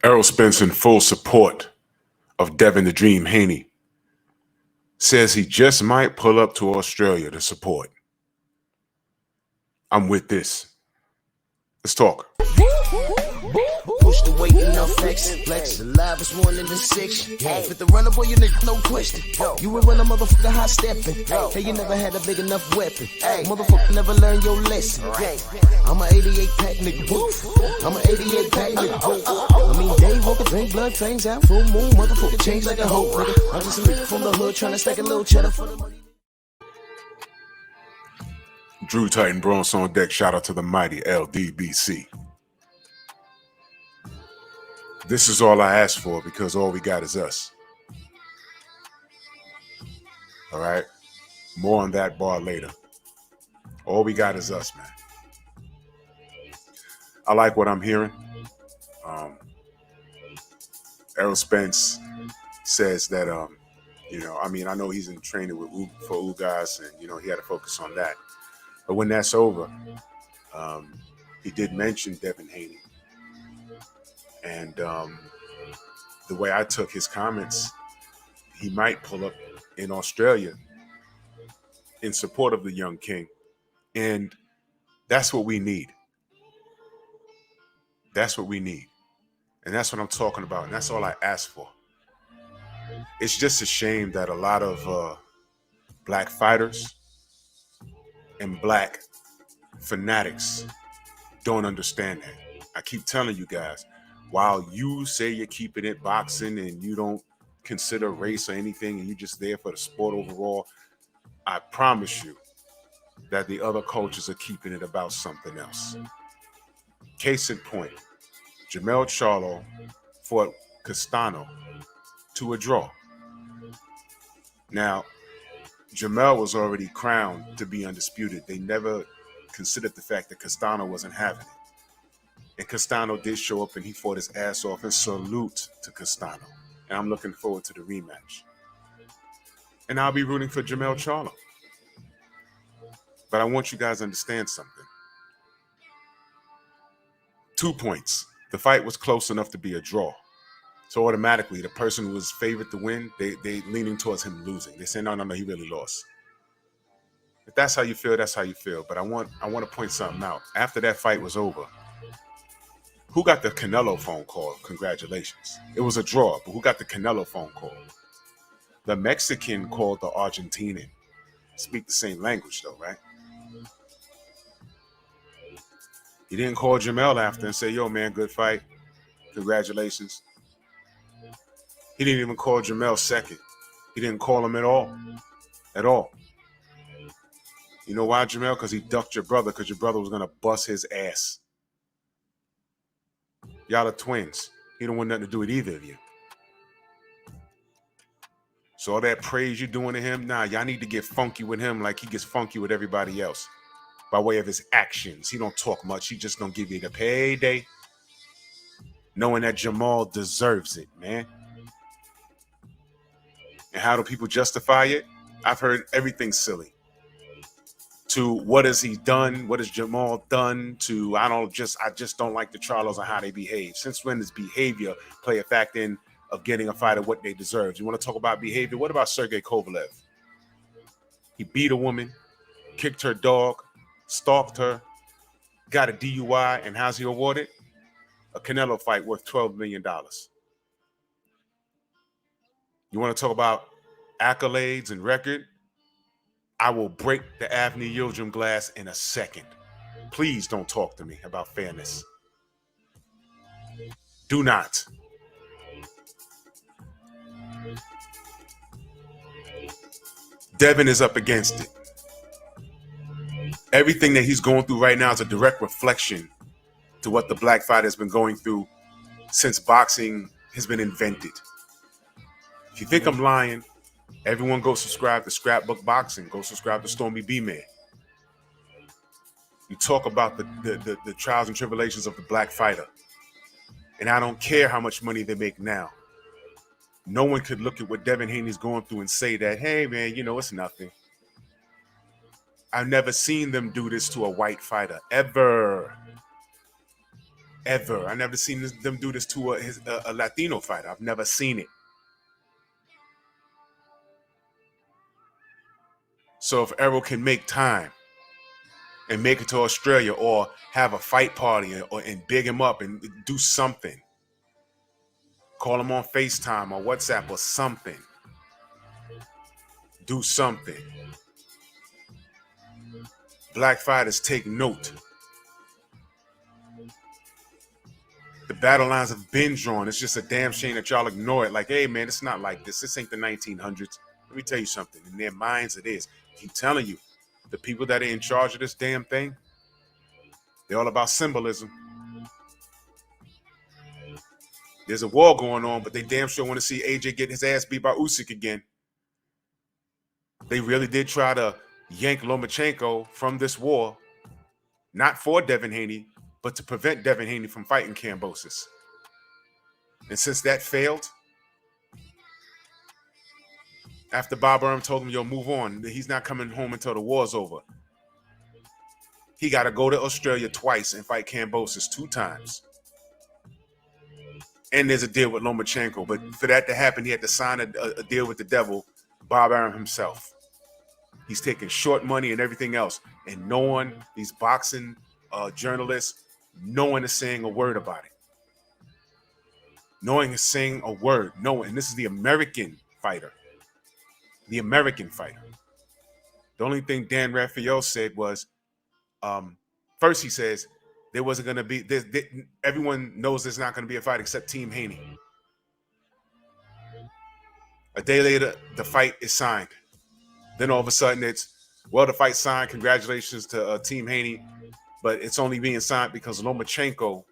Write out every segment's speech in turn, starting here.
Errol Spence, in full support of Devin the Dream Haney, says he just might pull up to Australia to support. I'm with this. Let's talk. Push the weight in no flex. Flex alive is one in the six. Fit the runner, boy, you nigga, no question. You will run a motherfucker high stepping. Hey, you never had a big enough weapon. Motherfucker never learned your lesson. I'm an 88 pack nigga. I'm an 88 pack nigga. I mean, Dave Walker, drink blood, fangs out, full moon, motherfucker change like a hoe, nigga. I'm just a nigga from the hood trying to stack a little cheddar for the money. Drew Titan Bronx on deck. Shout out to the mighty LDBC. This is all I asked for because all we got is us. All right? More on that bar later. All we got is us, man. I like what I'm hearing. Errol Spence says that, I know he's in training for Ugas and, he had to focus on that. But when that's over, he did mention Devin Haney. And the way I took his comments, he might pull up in Australia in support of the young king. And that's what we need. That's what we need. And that's what I'm talking about. And that's all I asked for. It's just a shame that a lot of black fighters and black fanatics don't understand that. I keep telling you guys, while you say you're keeping it boxing and you don't consider race or anything and you're just there for the sport overall, I promise you that the other cultures are keeping it about something else. Case in point, Jermell Charlo fought Castano to a draw. Now, Jermell was already crowned to be undisputed. They never considered the fact that Castano wasn't having it. And Castano did show up and he fought his ass off, and salute to Castano. And I'm looking forward to the rematch. And I'll be rooting for Jermell Charlo. But I want you guys to understand something. 2 points. The fight was close enough to be a draw. So automatically, the person who was favored to win, they leaning towards him losing. They say, no, he really lost. If that's how you feel, that's how you feel. But I want to point something out. After that fight was over, who got the Canelo phone call? Congratulations. It was a draw, but who got the Canelo phone call? The Mexican called the Argentinian. Speak the same language though, right? He didn't call Jermell after and say, yo, man, good fight. Congratulations. He didn't even call Jermell second. He didn't call him at all. At all. You know why, Jermell? Because he ducked your brother, because your brother was going to bust his ass. Y'all are twins. He don't want nothing to do with either of you. So all that praise you're doing to him, y'all need to get funky with him like he gets funky with everybody else. By way of his actions. He don't talk much. He just don't give you the payday. Knowing that Jamal deserves it, man. And how do people justify it? I've heard everything silly. To what has he done? What has Jamal done? To I just don't like the Charlos and how they behave. Since when does behavior play a fact in of getting a fighter what they deserve? You want to talk about behavior? What about Sergey Kovalev? He beat a woman, kicked her dog, stalked her, got a DUI, and how's he awarded? A Canelo fight worth $12 million. You want to talk about accolades and record? I will break the Avni Yildirim glass in a second. Please don't talk to me about fairness. Do not. Devin is up against it. Everything that he's going through right now is a direct reflection to what the black fighter has been going through since boxing has been invented. If you think I'm lying, everyone go subscribe to Scrapbook Boxing. Go subscribe to Stormy B-Man. You talk about the trials and tribulations of the black fighter. And I don't care how much money they make now. No one could look at what Devin Haney's going through and say that, hey, man, it's nothing. I've never seen them do this to a white fighter, ever. ever. I never seen them do this to a Latino fighter. I've never seen it. So if Errol can make time and make it to Australia or have a fight party and big him up and do something, call him on FaceTime or WhatsApp or something, do something. Black fighters, take note. The battle lines have been drawn. It's just a damn shame that y'all ignore it. Like, hey, man, it's not like this. This ain't the 1900s. Let me tell you something. In their minds, it is. I keep telling you, the people that are in charge of this damn thing, they're all about symbolism. There's a war going on, but they damn sure want to see AJ get his ass beat by Usyk again. They really did try to yank Lomachenko from this war, not for Devin Haney, but to prevent Devin Haney from fighting Kambosos. And since that failed, after Bob Arum told him, yo, move on, he's not coming home until the war's over. He got to go to Australia twice and fight Kambosos 2 times. And there's a deal with Lomachenko. But for that to happen, he had to sign a deal with the devil, Bob Arum himself. He's taking short money and everything else. And no one, these boxing journalists, no one is saying a word about it. No one is saying a word. No one. And this is the American fighter. The American fighter. The only thing Dan Rafael said was, first he says, there wasn't going to be, everyone knows there's not going to be a fight except Team Haney. A day later, the fight is signed. Then all of a sudden it's, well, the fight's signed. Congratulations to Team Haney. But it's only being signed because Lomachenko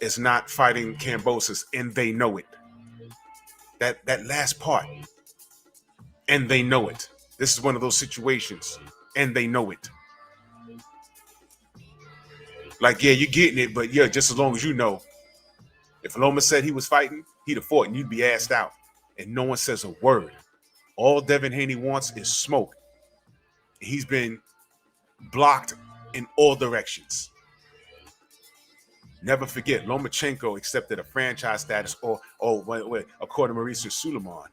is not fighting Kambosos, and they know it. That last part, and they know it. This is one of those situations, and they know it. Like, yeah, you're getting it, but yeah, just as long as you know, if Loma said he was fighting, he'd have fought, and you'd be asked out, and no one says a word. All Devin Haney wants is smoke. He's been blocked in all directions. Never forget, Lomachenko accepted a franchise status, or according to Mauricio Suleiman,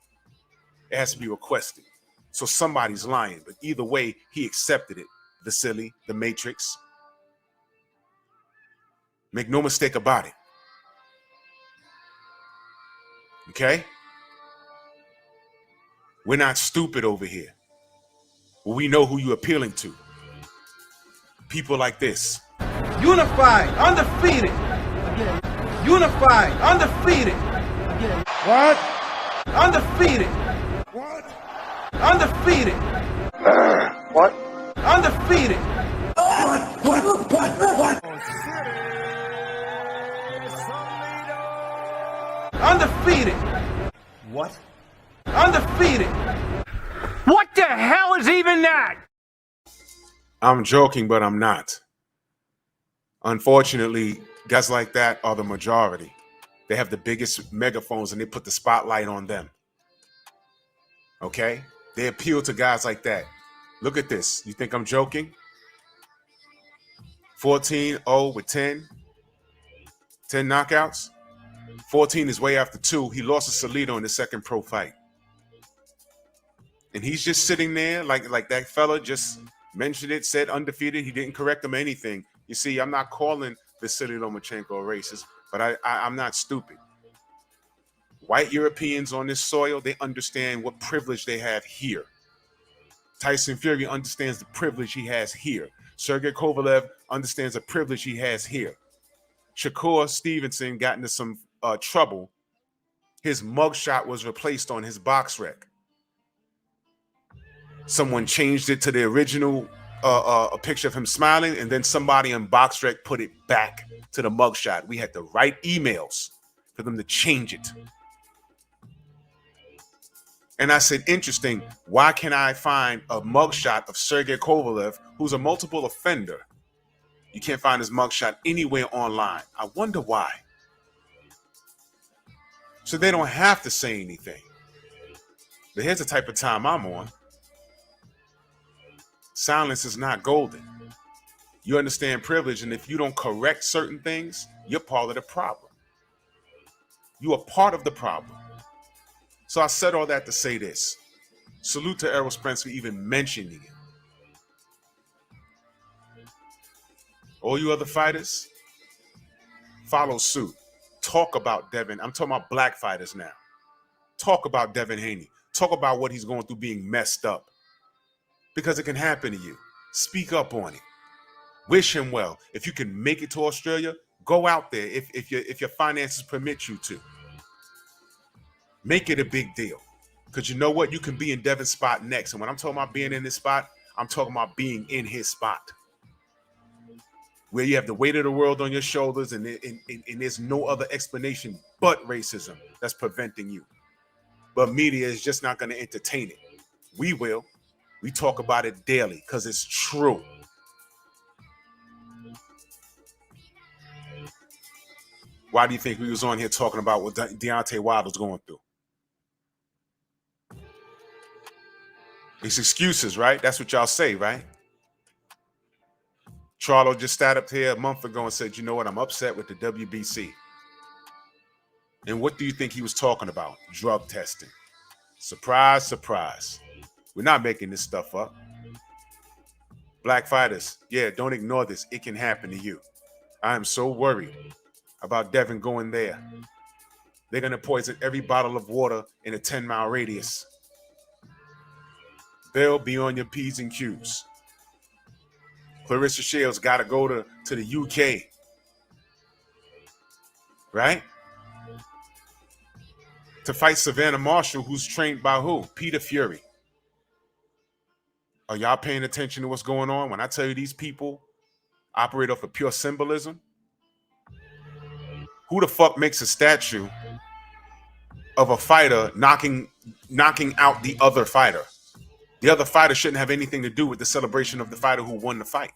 it has to be requested. So somebody's lying, but either way, he accepted it. Vasily, the Matrix. Make no mistake about it. Okay? We're not stupid over here. We know who you're appealing to. People like this. Unified, undefeated. Unified, undefeated. What? Undefeated. What? Undefeated. What? Undefeated. What? Undefeated. What? Undefeated. What the hell is even that? I'm joking, but I'm not. Unfortunately, guys like that are the majority. They have the biggest megaphones and they put the spotlight on them. Okay? They appeal to guys like that. Look at this. You think I'm joking? 14-0 with 10 knockouts. 14 is way after 2. He lost to Salido in his second pro fight. And he's just sitting there like that fella just mentioned it, said undefeated. He didn't correct him anything. You see, I'm not calling Vasily Lomachenko a racist, but I'm not stupid. White Europeans on this soil, they understand what privilege they have here. Tyson Fury understands the privilege he has here. Sergey Kovalev understands the privilege he has here. Shakur Stevenson got into some trouble. His mugshot was replaced on his box rec. Someone changed it to the original a picture of him smiling, and then somebody on BoxRec put it back to the mugshot. We had to write emails for them to change it. And I said, interesting, why can't I find a mugshot of Sergey Kovalev, who's a multiple offender? You can't find his mugshot anywhere online. I wonder why. So they don't have to say anything. But here's the type of time I'm on. Silence is not golden. You understand privilege, and if you don't correct certain things, you're part of the problem. You are part of the problem. So I said all that to say this. Salute to Errol Spence for even mentioning it. All you other fighters, follow suit. Talk about Devin. I'm talking about black fighters now. Talk about Devin Haney. Talk about what he's going through being messed up. Because it can happen to you. Speak up on it. Wish him well. If you can make it to Australia, go out there if your finances permit you to. Make it a big deal. Because you know what? You can be in Devin's spot next. And when I'm talking about being in this spot, I'm talking about being in his spot. Where you have the weight of the world on your shoulders and there's no other explanation but racism that's preventing you. But media is just not going to entertain it. We will. We talk about it daily because it's true. Why do you think we was on here talking about what Deontay Wilder's going through? It's excuses, right? That's what y'all say, right? Charlo just sat up here a month ago and said, you know what, I'm upset with the WBC. And what do you think he was talking about? Drug testing. Surprise, surprise. We're not making this stuff up. Black fighters, yeah, don't ignore this. It can happen to you. I am so worried about Devin going there. They're going to poison every bottle of water in a 10-mile radius. They'll be on your P's and Q's. Clarissa Shields got to go to the UK. Right? To fight Savannah Marshall, who's trained by who? Peter Fury. Are y'all paying attention to what's going on? When I tell you these people operate off of pure symbolism, who the fuck makes a statue of a fighter knocking out the other fighter? The other fighter shouldn't have anything to do with the celebration of the fighter who won the fight.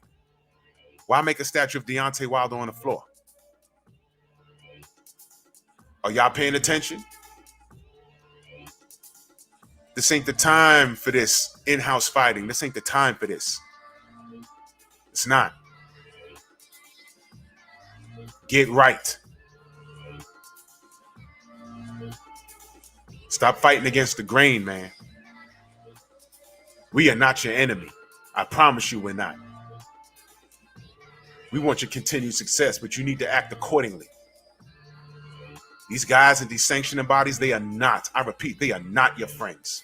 Why make a statue of Deontay Wilder on the floor? Are y'all paying attention? This ain't the time for this in-house fighting. This ain't the time for this. It's not. Get right. Stop fighting against the grain, man. We are not your enemy. I promise you we're not. We want your continued success, but you need to act accordingly. These guys and these sanctioning bodies, they are not, I repeat, they are not your friends.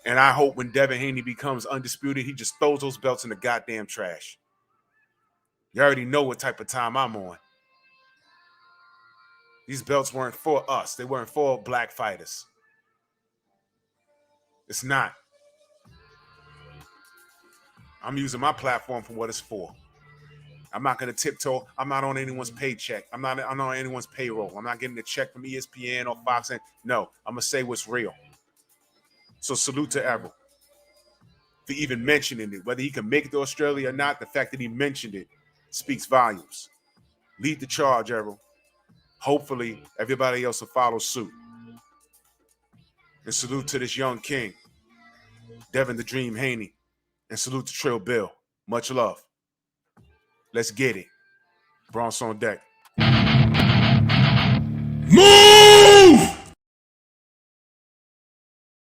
And I hope when Devin Haney becomes undisputed, he just throws those belts in the goddamn trash. You already know what type of time I'm on. These belts weren't for us. They weren't for black fighters. It's not. I'm using my platform for what it's for. I'm not going to tiptoe. I'm not on anyone's paycheck. I'm not on anyone's payroll. I'm not getting a check from ESPN or Fox. No, I'm going to say what's real. So salute to Errol for even mentioning it. Whether he can make it to Australia or not, the fact that he mentioned it speaks volumes. Lead the charge, Errol. Hopefully, everybody else will follow suit. And salute to this young king, Devin the Dream Haney. And salute to Trill Bill. Much love. Let's get it. Bronx on deck.